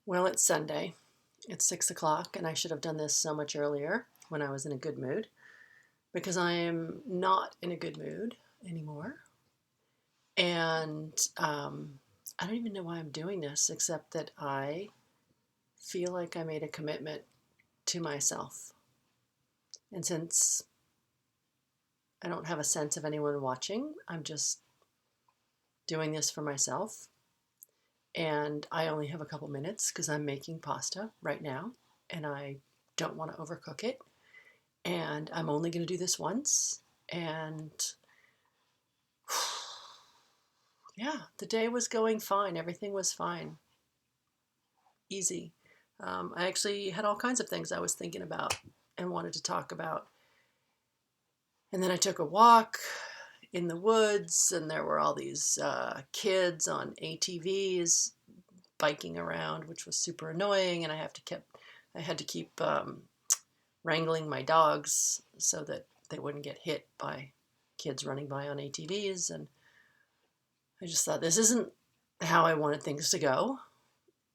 Well, it's Sunday. It's 6 o'clock, and I should have done this so much earlier when I was in a good mood because I am not in a good mood anymore. And I don't even know why I'm doing this, except that I feel like I made a commitment to myself. And since I don't have a sense of anyone watching, I'm just doing this for myself. And I only have a couple minutes because I'm making pasta right now, and I don't want to overcook it. And I'm only going to do this once. And yeah, the day was going fine. Everything was fine. Easy. I actually had all kinds of things I was thinking about and wanted to talk about. And then I took a walk in the woods, and there were all these kids on ATVs biking around, which was super annoying. And I had to keep wrangling my dogs so that they wouldn't get hit by kids running by on ATVs. And I just thought, this isn't how I wanted things to go.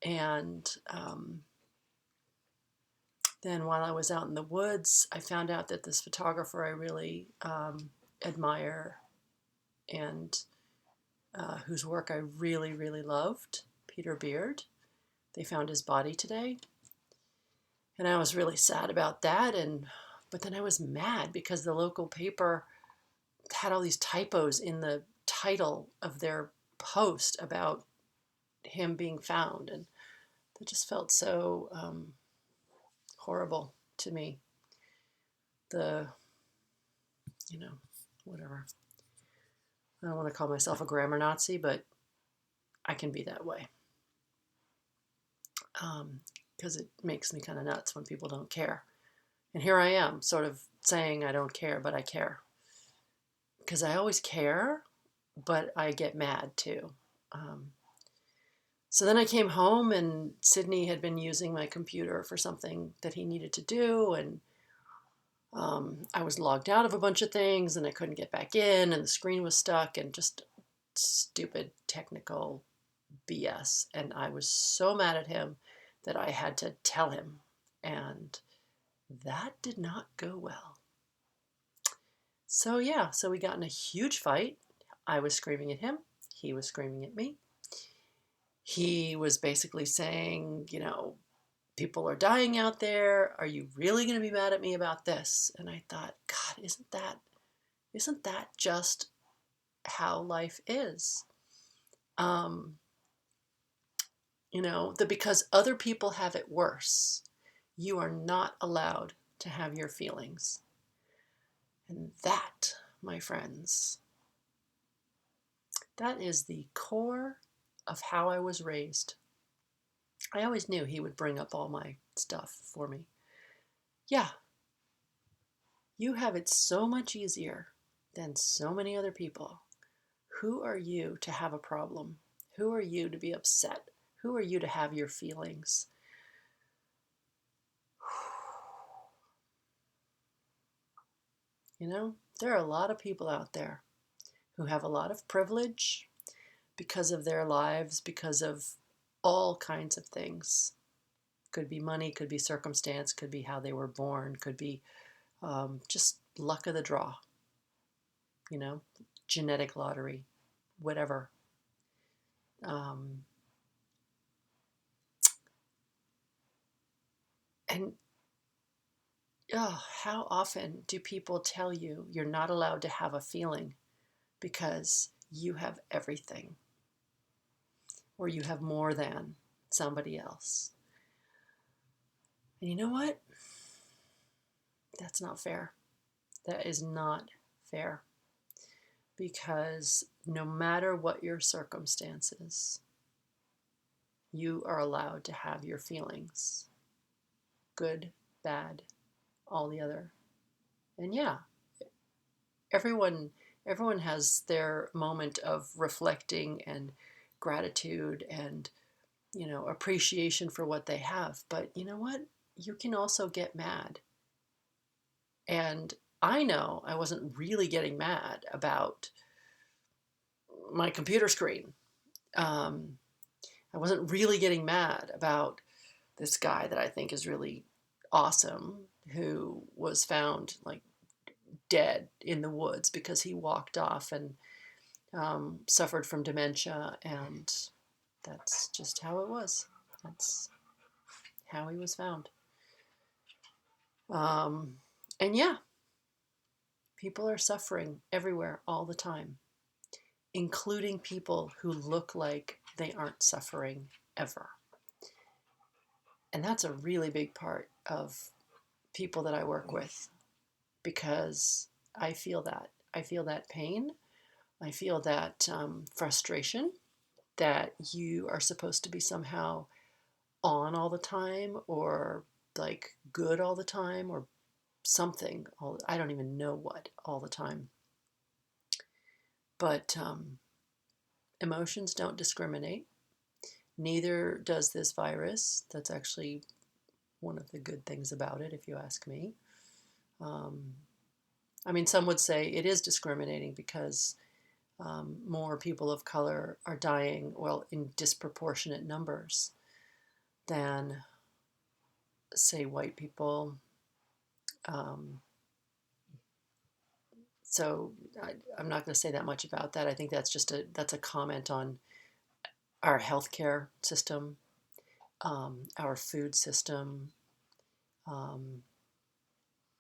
And then while I was out in the woods, I found out that this photographer I really admire and whose work I really, really loved, Peter Beard, they found his body today. And I was really sad about that. But then I was mad because the local paper had all these typos in the title of their post about him being found. And that just felt so horrible to me. The, you know, whatever. I don't want to call myself a grammar Nazi, but I can be that way. Because it makes me kind of nuts when people don't care. And here I am, sort of saying I don't care, but I care. Because I always care, but I get mad too. So then I came home, and Sydney had been using my computer for something that he needed to do, and I was logged out of a bunch of things, and I couldn't get back in, and the screen was stuck, and just stupid technical BS. And I was so mad at him that I had to tell him, and that did not go well. So yeah, so we got in a huge fight. I was screaming at him. He was screaming at me. He was basically saying, people are dying out there. Are you really going to be mad at me about this? And I thought, God, isn't that just how life is? That because other people have it worse, you are not allowed to have your feelings. And that, my friends, that is the core of how I was raised. I always knew he would bring up all my stuff for me. Yeah, you have it so much easier than so many other people. Who are you to have a problem? Who are you to be upset? Who are you to have your feelings? There are a lot of people out there who have a lot of privilege because of their lives, because of all kinds of things. Could be money, could be circumstance, could be how they were born, could be just luck of the draw, genetic lottery, whatever. And how often do people tell you you're not allowed to have a feeling because you have everything or you have more than somebody else? And you know what? That's not fair. That is not fair. Because no matter what your circumstances, you are allowed to have your feelings. Good, bad, all the other. And yeah, everyone has their moment of reflecting and gratitude and appreciation for what they have. But you know what? You can also get mad. And I know I wasn't really getting mad about my computer screen. I wasn't really getting mad about this guy that I think is really awesome, who was found like dead in the woods because he walked off and suffered from dementia, and that's just how it was. That's how he was found. Um, and yeah, people are suffering everywhere all the time, including people who look like they aren't suffering ever. And that's a really big part of people that I work with, because I feel that. I feel that pain. I feel that frustration that you are supposed to be somehow on all the time, or like good all the time, or something. I don't even know what all the time. But emotions don't discriminate. Neither does this virus. That's actually one of the good things about it, if you ask me. Um, I mean, some would say it is discriminating because more people of color are dying, well, in disproportionate numbers than, say, white people. Um, so I'm not going to say that much about that. I think that's a comment on our healthcare system, our food system, um,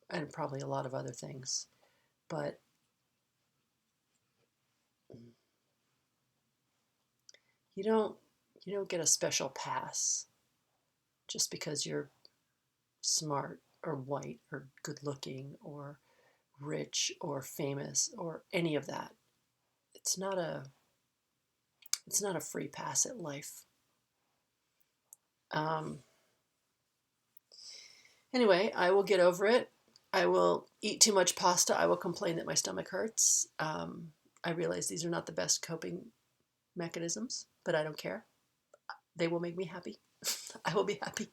and probably a lot of other things. But you don't you don't get a special pass just because you're smart or white or good looking or rich or famous or any of that. It's not a it's not a free pass at life. Um, anyway, I will get over it. I will eat too much pasta. I will complain that my stomach hurts. I realize these are not the best coping mechanisms, but I don't care. They will make me happy. I will be happy.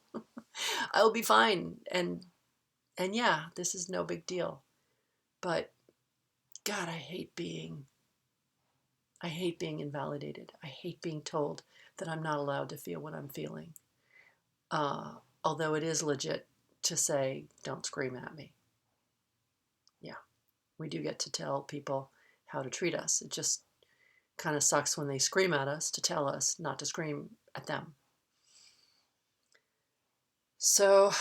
I will be fine. And yeah, this is no big deal. But God, I hate being invalidated. I hate being told that I'm not allowed to feel what I'm feeling. Uh, although it is legit to say, don't scream at me. Yeah, we do get to tell people how to treat us. It just kind of sucks when they scream at us to tell us not to scream at them. So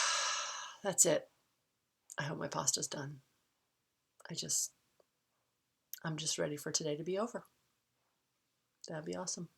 that's it. I hope my pasta's done. I just, I'm just ready for today to be over. That'd be awesome.